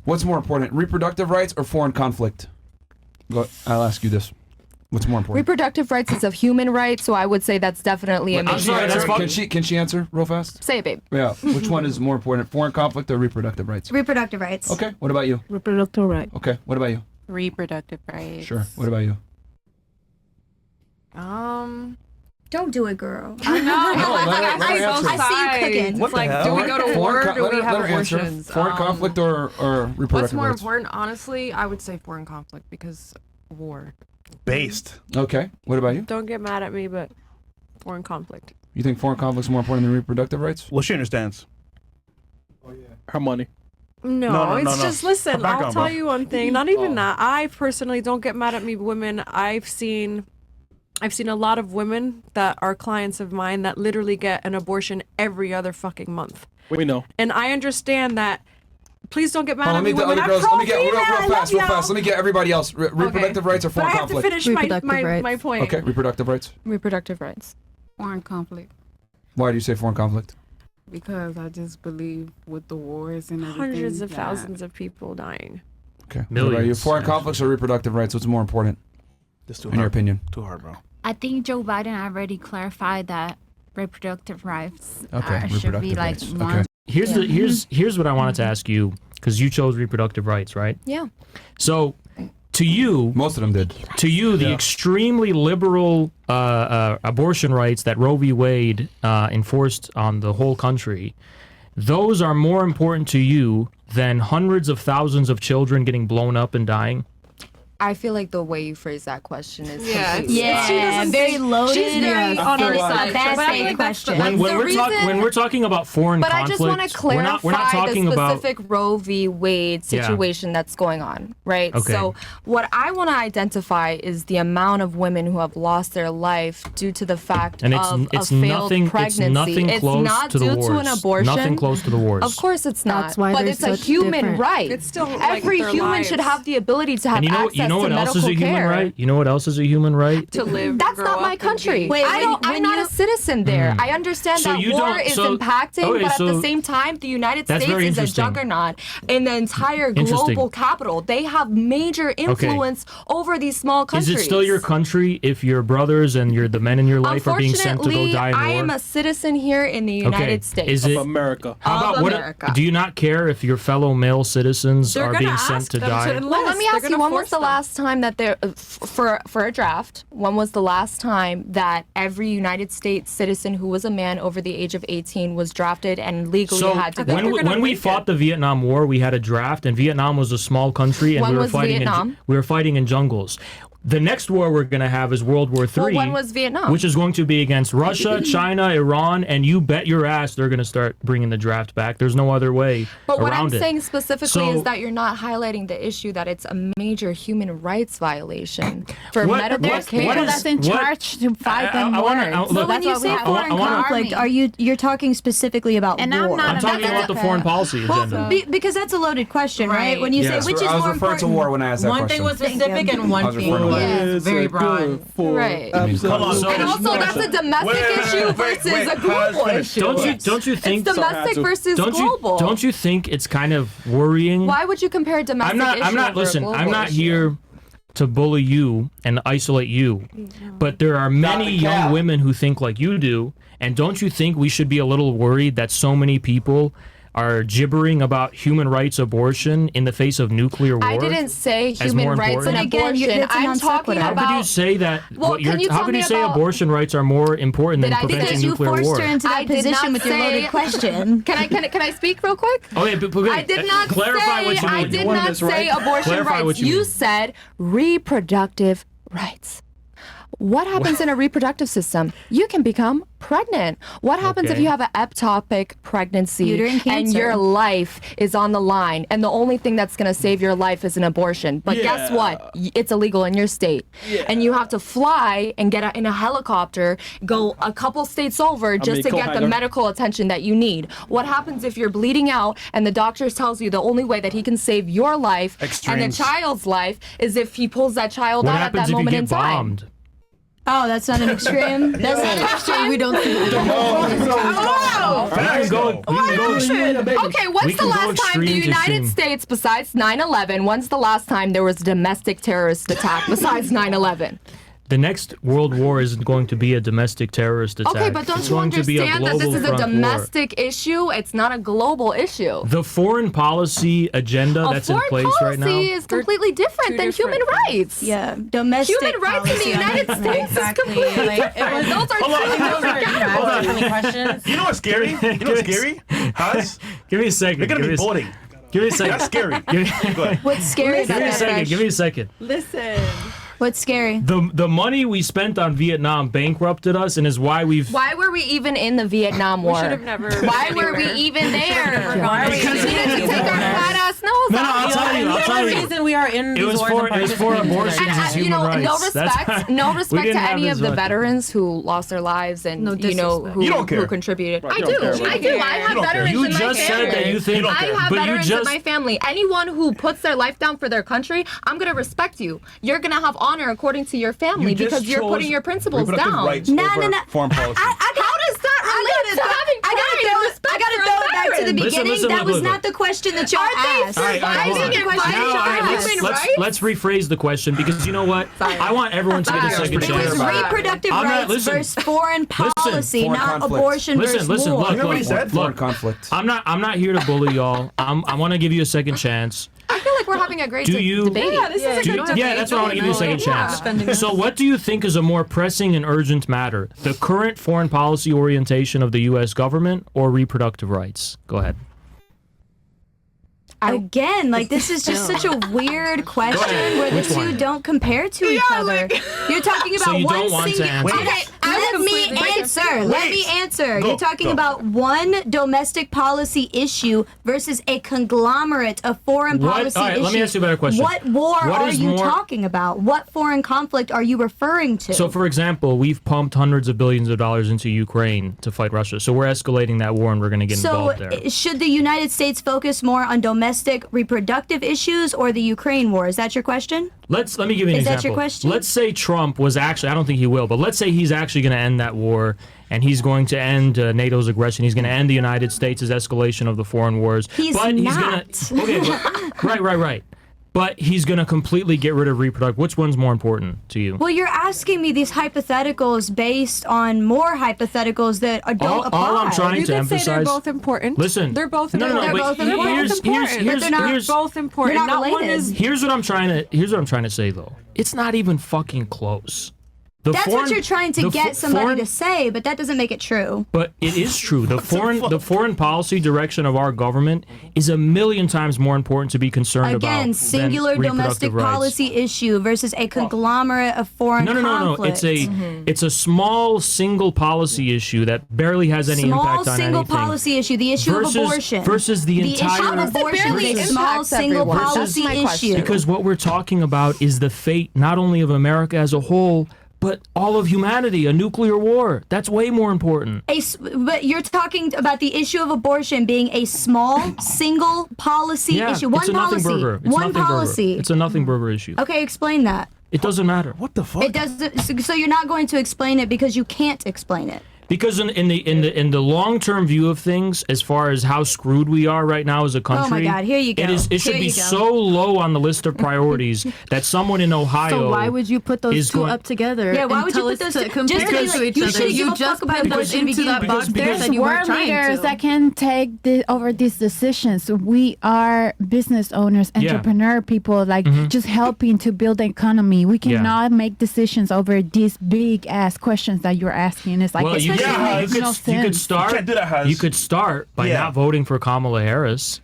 What's more important, reproductive rights or foreign conflict? I'll ask you this. What's more important? Reproductive rights is a human right, so I would say that's definitely a major. Can she answer real fast? Say it, babe. Yeah. Which one is more important, foreign conflict or reproductive rights? Reproductive rights. Okay. What about you? Reproductive rights. Okay. What about you? Reproductive rights. Sure. What about you? Don't do it, girl. I know. I see you cooking. It's like, do we go to war or do we have answer. abortions? Foreign conflict or reproductive What's more rights? important? Honestly, I would say foreign conflict because war. Based. Okay. What about you? Don't get mad at me, but foreign conflict. You think foreign conflict is more important than reproductive rights? Well, she understands. Oh yeah. Her money. No, it's just listen. I'll tell bro. you one thing. Not even that. I personally don't get mad at me, women. I've seen a lot of women that are clients of mine that literally get an abortion every other fucking month. We know. And I understand that. Please don't get mad at me, Let women. me get real fast. Let me get everybody else. Reproductive rights or But foreign I have to conflict? finish my point. Okay. Reproductive rights. Reproductive rights. Foreign conflict. Why do you say foreign conflict? Because I just believe with the wars and everything. Hundreds of thousands of people dying. Okay. What about you? Foreign conflicts or reproductive rights? What's more important? In your opinion? Too hard, bro. I think Joe Biden already clarified that reproductive rights Okay, should be like rights. one. Okay. Here's what I wanted to ask you, because you chose reproductive rights, right? Yeah. So, to you, most of them did. To you, the extremely liberal abortion rights that Roe v. Wade enforced on the whole country, those are more important to you than hundreds of thousands of children getting blown up and dying? I feel like the way you phrase that question is very loaded. She's very on her the side. bad question. When we're talking about foreign but conflict, I just want to clarify we're not talking the about specific Roe v. Wade situation that's going on, right? Okay. So what I want to identify is the amount of women who have lost their life due to the fact and of it's a failed nothing, pregnancy. It's nothing close not to the due wars. to an abortion. Nothing close to the wars. Of course it's not. That's why but they're it's a such human different- right. It's still like every their human lives. should have the ability to have And access you know to what else medical is a human care. right? You know what else is a human right? To live. That's not my country. I'm not a citizen there. I understand So that you war don't- is so- impacting, okay, but at the so same time, the United that's States very is a interesting. juggernaut in the entire Interesting. global capital. They have major influence over these small countries. Is it still your country if your brothers and the men in your life are being sent to go die in war? I am a citizen here in the United States. Is it America? How about America. do you not care if your fellow male citizens They're are gonna being ask sent to them die? to well, let me ask you, when was the last time that there, for a draft, when was the last time that every United States citizen who was a man over the age of 18 was drafted and legally So had to go? when we fought the Vietnam War, we had a draft, and Vietnam was a small country, and When we were was fighting. Vietnam? We were fighting in jungles. The next war we're going to have is World War III. Well, when was Vietnam? Which is going to be against Russia, China, Iran, and you bet your ass they're going to start bringing the draft back. There's no other way But what I'm around it. saying specifically So- is that you're not highlighting the issue that it's a major human rights violation for What- medical what- care. what is- That's in what- charge to fight them I wanna- wars. look, So when you that's say what we- foreign I wanna- conflict, you're talking specifically about And war? I'm I'm talking about the foreign policy agenda. Because that's a loaded question, right? Right. When you Yes, say which is I was more referring important. to war when I asked that One question. thing was specific and I one was thing referring to war. was very broad. Right. Hold on. And also, that's a domestic issue versus a global issue. Don't you think It's domestic versus global. Don't you think it's kind of worrying? Why would you compare a domestic issue I'm not over a listen, global I'm not issue? here to bully you and isolate you. But there are many young women who think like you do, and don't you think we should be a little worried that so many people are gibbering about human rights abortion in the face of nuclear war? I didn't say as human more rights and important? abortion. It's a I'm non talking sequitur. How about. could you say that? Well, can you how tell could me you say about- abortion rights are more important than Did I say preventing that You nuclear forced war? her into I that did position not with your loaded say- question. Can I speak real quick? Okay, but okay, I did not clarify say. what you mean. I did not say abortion Clarify rights. what you mean. said reproductive rights. What happens in a reproductive system? You can become pregnant. What happens if Okay. you have an ectopic pregnancy Uterine and cancer. your life is on the line and the only thing that's going to save your life is an abortion? But guess what? It's illegal in your state. And you have to fly and get in a helicopter, go a couple states over just to get the medical attention that you need. What happens if you're bleeding out and the doctor tells you the only way that he can save your life and the child's life is if he pulls that child What out at happens that if you moment get in time? bombed? Oh, that's not an extreme. That's not an extreme. We don't see We can go Okay, when's We the can go last time the extreme to United extreme. States, besides 9/11, when's the last time there was a domestic terrorist attack besides 9/11? The next world war isn't going to be a domestic terrorist attack. Okay, but don't it's you going to be a understand that global this is a front war. domestic issue? It's not a global issue. The foreign policy agenda A that's in foreign place right policy now. is completely different than human different rights. Yeah, domestic Human rights in the policy. United States is completely different. Those are two different questions. You know what's scary? You know what's scary? Us? Give me a second. They're gonna give be me a- boarding. Give me a second. That's scary. Give Go ahead. What's scary give about me a that, second. Fresh? Give me a second. Listen. What's scary? The money we spent on Vietnam bankrupted us, and is why we've. Why were we even in the Vietnam War? We should have never. Why been were we anywhere. even there? gone We needed to take our fat ass nose No, off. I'll tell you. I'll tell you. reason we are in It these was wars for and it was for abortions And, as you human know, rights. no That's respect, why- no we respect didn't to have any as of the much. veterans who lost their lives and No you know disrespect. who, You don't care. who contributed. Right, I you do, don't care, right? I do. I have You don't care. veterans You in my just family. said that you think. don't I care. have But you veterans just. in my family. Anyone who puts their life down for their country, I'm gonna respect you. You're gonna have honor according to your family because you're putting your principles reproductive down. rights No, over no, no. foreign policy. How does that relate to having pride and respect I gotta for a throw it back to the veteran? beginning. Listen, that was look. not the question that y'all Are they asked. All right, hold surviving on. and Question fighting you Now, all right, for asked. human let's rights? rephrase the question, because you know what? I want everyone to get a Sorry. second It It was chance. Sorry. reproductive I'm not- rights listen. versus foreign policy, Foreign not conflict. abortion Listen, versus listen, war. look, You know what he look, said? Foreign look. conflict. I'm not here to bully y'all. I want to give you a second chance. I feel like we're having a great Do you- debate. Yeah, this is a good debate. Yeah, that's what I want to give you a second Yeah. chance. So what do you think is a more pressing and urgent matter? The current foreign policy orientation of the U.S. government or reproductive rights? Go ahead. Again, like this is just such a weird question where the Which two one? don't compare to each other. You're talking about So you one don't want to single. answer. Okay, let me answer. Let me answer. Go, You're talking go. about one domestic policy issue versus a conglomerate of foreign What- policy all right, issues. let me ask you a better question. What war What are is you more- talking about? What foreign conflict are you referring to? So, for example, we've pumped hundreds of billions of dollars into Ukraine to fight Russia. So we're escalating that war, and we're going to get So, involved there. should the United States focus more on domestic reproductive issues or the Ukraine war? Is that your question? Let me give you an Is that example. your question? Let's say Trump was actually, I don't think he will, but let's say he's actually going to end that war, and he's going to end NATO's aggression. He's going to end the United States' escalation of the foreign wars. He's but not. He's gonna, okay, but, right. But he's going to completely get rid of reproductive. Which one's more important to you? Well, you're asking me these hypotheticals based on more hypotheticals that don't apply. all I'm trying You to could say they're emphasize. both important. Listen. They're both No, important. but They're both here's important, but they're not both important. they're not Not one related. is. Here's what I'm trying to say though. It's not even fucking close. That's what you're trying to get somebody to say, but that doesn't make it true. But it is true. The foreign policy direction of our government is a million times more important to be concerned about. Again, than singular domestic reproductive rights. policy issue versus a conglomerate of foreign No. conflicts. It's a small single policy issue that barely has any small impact on single anything. policy issue, the issue versus, of abortion. versus the issue entire of abortion barely is a small impacts single everyone? policy That's my question. issue. Because what we're talking about is the fate not only of America as a whole, but all of humanity. A nuclear war. That's way more important. But you're talking about the issue of abortion being a small single policy Yeah, issue. One it's a nothing policy. burger. It's One nothing policy. burger. It's a nothing burger issue. Okay, explain that. It doesn't matter. What the fuck? It doesn't. So you're not going to explain it because you can't explain it. Because in the long term view of things, as far as how screwed we are right now as a country, Oh my God, here you go. It should Here be you go. so low on the list of priorities that someone in Ohio. So why would you put those is two going- up together? Yeah, why and would you tell put us those to two- compare just to be them like, to each you other? shouldn't give You a just fuck about put those abortion into that because- box there because that you We're weren't trying leaders to. that can take over these decisions. We are business owners, Yeah. entrepreneur people, like just helping to build the economy. We Yeah. cannot make decisions over these big ass questions that you're asking. It's like Well, it you makes could no you could sense. start. You can't do that, Haz. You could start by Yeah. not voting for Kamala Harris.